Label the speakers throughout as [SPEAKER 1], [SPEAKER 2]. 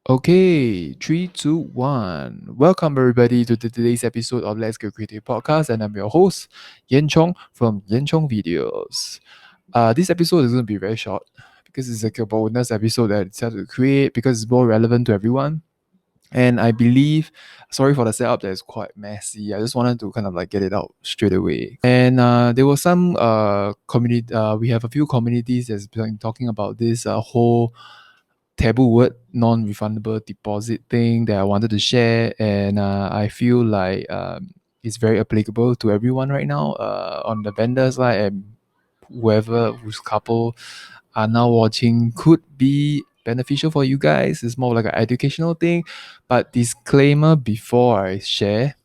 [SPEAKER 1] Okay, three, two, one. Welcome everybody to today's episode of Let's Get Creative podcast, and I'm your host Yancong from yancongvideos. This episode is going to be very short because it's like a bonus episode that I decided to create because it's more relevant to everyone. And I believe, sorry for the setup that is quite messy. I just wanted to kind of like get it out straight away. And there was some community. We have a few communities that's been talking about this whole taboo word non-refundable deposit thing that I wanted to share, and I feel like it's very applicable to everyone right now. On the vendors side and whoever whose couple are now watching could be beneficial for you guys. It's more like an educational thing, but disclaimer before I share.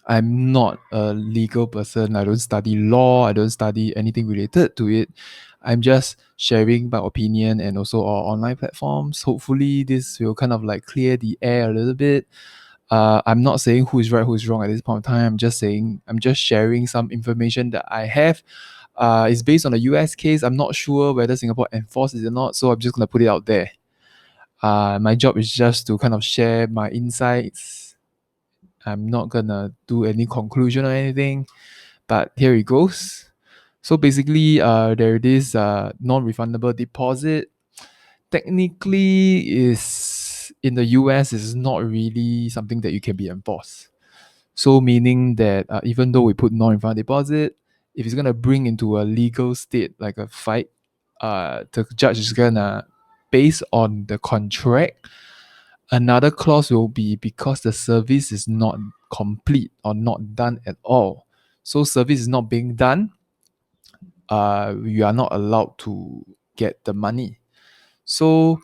[SPEAKER 1] I'm not a legal person. I don't study law. I don't study anything related to it. I'm just sharing my opinion and also our online platforms. Hopefully, this will kind of like clear the air a little bit. I'm not saying who is right, who is wrong at this point in time. I'm just sharing some information that I have. It's based on a US case. I'm not sure whether Singapore enforces it or not, so I'm just gonna put it out there. My job is just to kind of share my insights. I'm not gonna do any conclusion or anything, but here it goes. So basically, there it is. Non-refundable deposit. Technically, is in the US is not really something that you can be enforced. So meaning that even though we put non-refundable deposit, if it's gonna bring into a legal state like a fight, the judge is gonna based on the contract. Another clause will be because the service is not complete or not done at all. So service is not being done, you are not allowed to get the money. So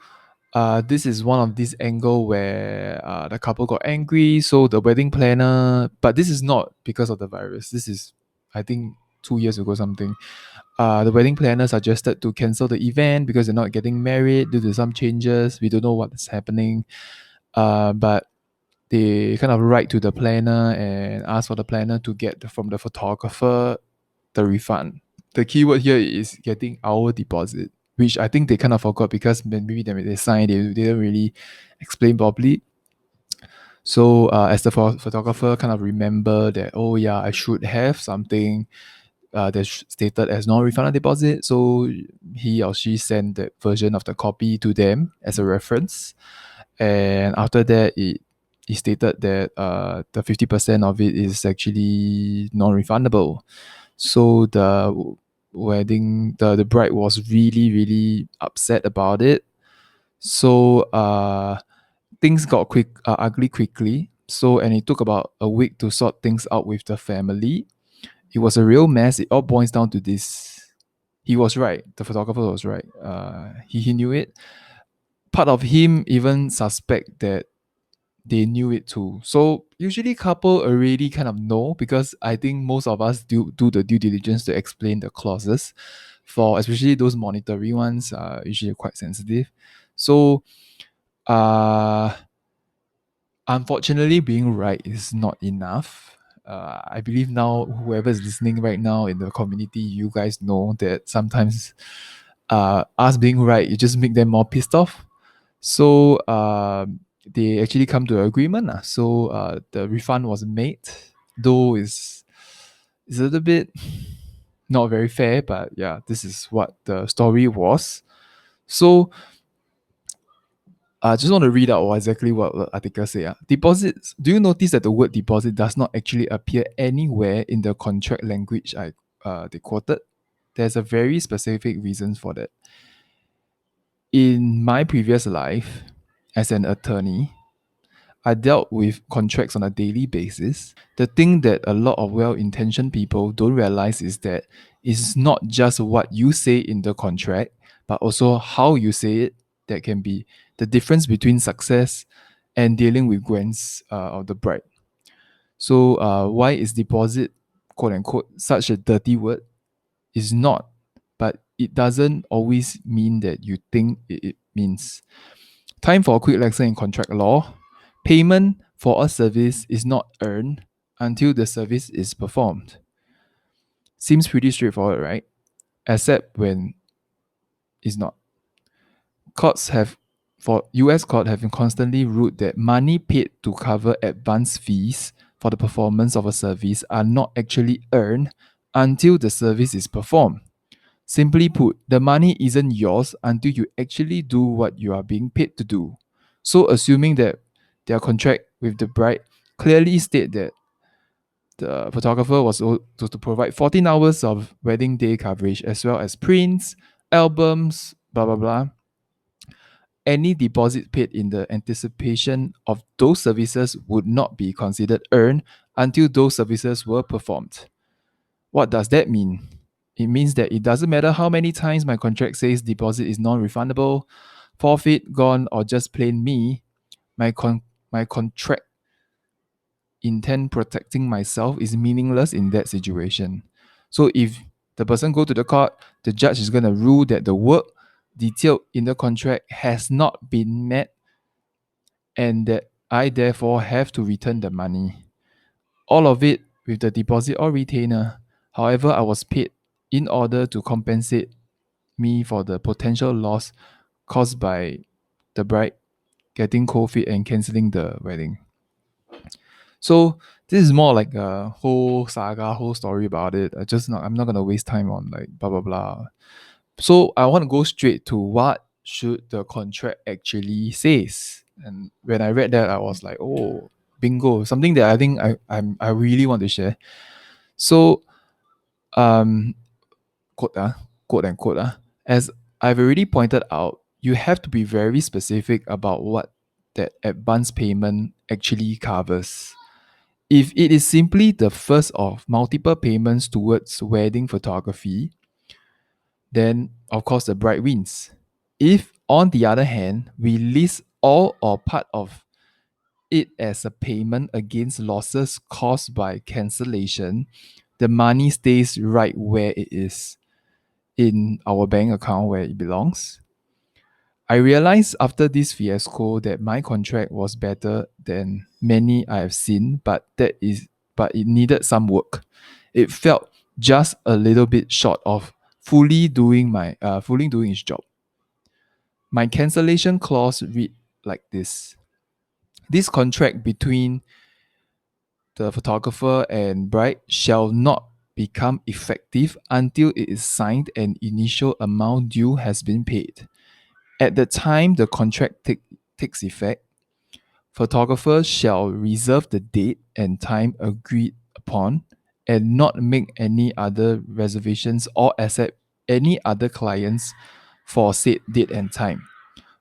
[SPEAKER 1] this is one of this angle where the couple got angry. So the wedding planner, but this is not because of the virus. This is, I think, 2 years ago something. The wedding planner suggested to cancel the event because they're not getting married due to some changes. We don't know what's happening. But they kind of write to the planner and ask for the planner to get from the photographer the refund. The keyword here is getting our deposit, which I think they kind of forgot because maybe they signed, they didn't really explain properly. So as the photographer kind of remember that, oh yeah, I should have something that's stated as non-refundable deposit. So he or she sent that version of the copy to them as a reference. And after that, it stated that the 50% of it is actually non-refundable. So the bride was really, really upset about it. So things got ugly quickly. So, and it took about a week to sort things out with the family. It was a real mess. It all boils down to this. He was right. The photographer was right. He knew it. Part of him even suspect that they knew it too. So usually couple already kind of know because I think most of us do the due diligence to explain the clauses. For especially those monetary ones are usually quite sensitive. So uh unfortunately being right is not enough. I believe now whoever is listening right now in the community, you guys know that sometimes us being right, you just make them more pissed off. So they actually come to an agreement. So the refund was made, though is a little bit not very fair, but yeah, this is what the story was. So I just want to read out exactly what the article say. Deposits. Do you notice that the word deposit does not actually appear anywhere in the contract language they quoted? There's a very specific reason for that. In my previous life as an attorney, I dealt with contracts on a daily basis. The thing that a lot of well intentioned people don't realize is that it's not just what you say in the contract, but also how you say it that can be the difference between success and dealing with grants of the bride. So, why is deposit, quote unquote, such a dirty word? Is not, but it doesn't always mean that you think it means. Time for a quick lesson in contract law. Payment for a service is not earned until the service is performed. Seems pretty straightforward, right? Except when it's not. Courts have for US court have been constantly ruled that money paid to cover advance fees for the performance of a service are not actually earned until the service is performed. Simply put, the money isn't yours until you actually do what you are being paid to do. So, assuming that their contract with the bride clearly state that the photographer was to provide 14 hours of wedding day coverage as well as prints, albums, blah blah blah. Any deposit paid in the anticipation of those services would not be considered earned until those services were performed. What does that mean? It means that it doesn't matter how many times my contract says deposit is non-refundable, forfeit, gone, or just plain me, my contract intent protecting myself is meaningless in that situation. So if the person go to the court, the judge is going to rule that the work detailed in the contract has not been met and that I therefore have to return the money. All of it with the deposit or retainer. However, I was paid in order to compensate me for the potential loss caused by the bride getting cold feet and cancelling the wedding. So this is more like a whole saga, whole story about it. I'm not gonna waste time on like blah blah blah. So I want to go straight to what should the contract actually says. And when I read that, I was like, oh, bingo, something that I think I really want to share. So um quote quote unquote as I've already pointed out, you have to be very specific about what that advance payment actually covers. If it is simply the first of multiple payments towards wedding photography, then of course the bride wins. If, on the other hand, we list all or part of it as a payment against losses caused by cancellation, the money stays right where it is in our bank account where it belongs. I realized after this fiasco that my contract was better than many I have seen, but it needed some work. It felt just a little bit short of fully doing its job. My cancellation clause read like this. This contract between the photographer and bride shall not become effective until it is signed and initial amount due has been paid. At the time the contract takes effect, photographers shall reserve the date and time agreed upon and not make any other reservations or accept any other clients for said date and time.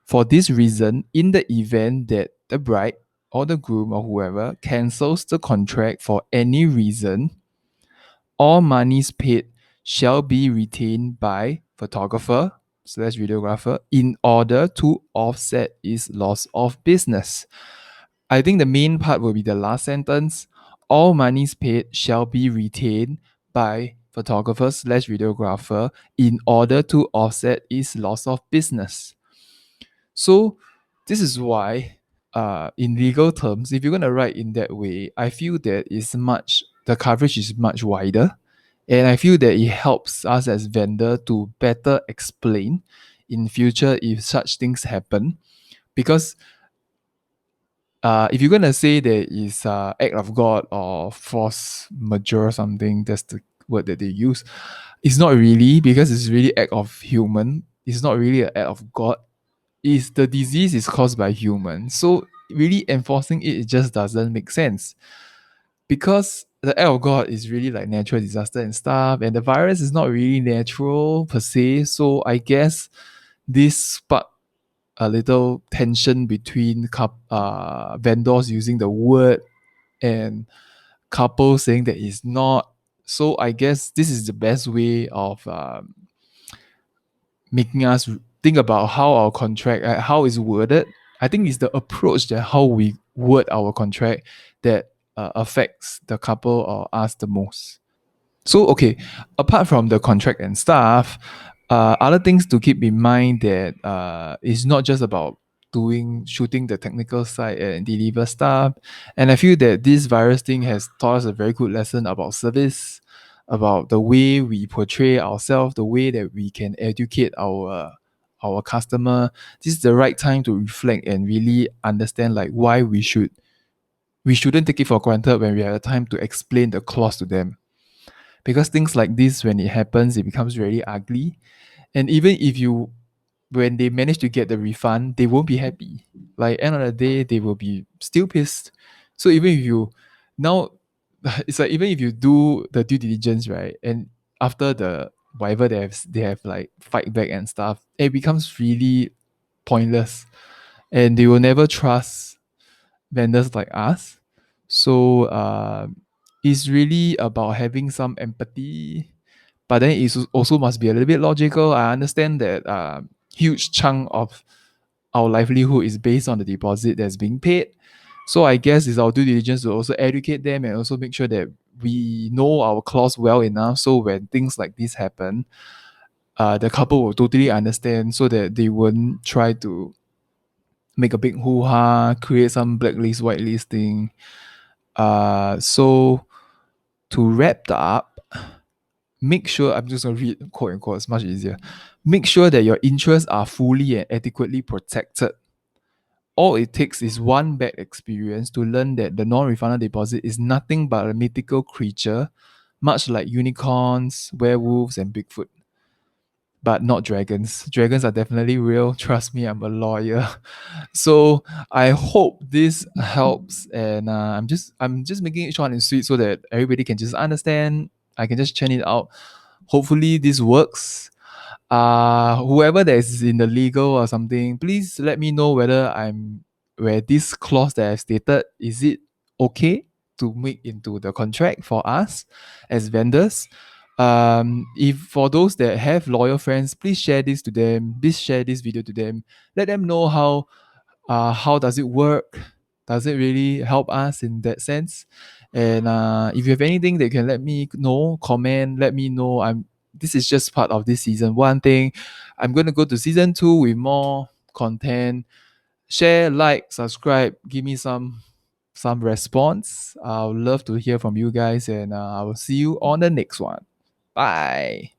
[SPEAKER 1] For this reason, in the event that the bride or the groom or whoever cancels the contract for any reason, all monies paid shall be retained by photographer slash videographer in order to offset its loss of business. I think the main part will be the last sentence. All monies paid shall be retained by photographer slash videographer in order to offset its loss of business. So this is why in legal terms, if you're gonna write in that way, I feel that the coverage is much wider. And I feel that it helps us as vendor to better explain in future if such things happen. Because if you're gonna say there is act of God or force majeure or something, that's the word that they use. It's not really, because it's really act of human. It's not really an act of God. Is the disease is caused by humans. So really enforcing it just doesn't make sense. Because the act of God is really like natural disaster and stuff, and the virus is not really natural per se. So I guess this sparked a little tension between vendors using the word and couples saying that it's not. So I guess this is the best way of making us think about how our contract, how it's worded. I think it's the approach that how we word our contract that affects the couple or us the most. So, okay, apart from the contract and stuff, other things to keep in mind that it's not just about shooting the technical side and deliver stuff. And I feel that this virus thing has taught us a very good lesson about service, about the way we portray ourselves, the way that we can educate our customer, this is the right time to reflect and really understand like why we shouldn't take it for granted when we have time to explain the clause to them. Because things like this, when it happens, it becomes really ugly. And even if you when they manage to get the refund, they won't be happy. Like end of the day, they will be still pissed. So even if you now it's like even if you do the due diligence, right? And after the whatever they have like fight back and stuff, it becomes really pointless. And they will never trust vendors like us. So it's really about having some empathy, but then it also must be a little bit logical. I understand that huge chunk of our livelihood is based on the deposit that's being paid. So I guess it's our due diligence to also educate them and also make sure that we know our clause well enough so when things like this happen, the couple will totally understand so that they won't try to make a big hoo-ha, create some blacklist, whitelisting. So to wrap that up, make sure I'm just gonna read quote unquote, it's much easier. Make sure that your interests are fully and adequately protected. All it takes is one bad experience to learn that the non-refundable deposit is nothing but a mythical creature, much like unicorns, werewolves, and Bigfoot. But not dragons. Dragons are definitely real. Trust me, I'm a lawyer. So I hope this helps, and I'm just making it short and sweet so that everybody can just understand. I can just churn it out. Hopefully this works. Whoever that is in the legal or something, please let me know where this clause that I've stated, is it okay to make into the contract for us as vendors. If for those that have loyal friends, please share this to them, please share this video to them, let them know how does it work, does it really help us in that sense. And if you have anything that you can let me know, comment, let me know. This is just part of this season one thing. I'm going to go to season 2 with more content. Share, like, subscribe, give me some response. I would love to hear from you guys, and I will see you on the next one. Bye.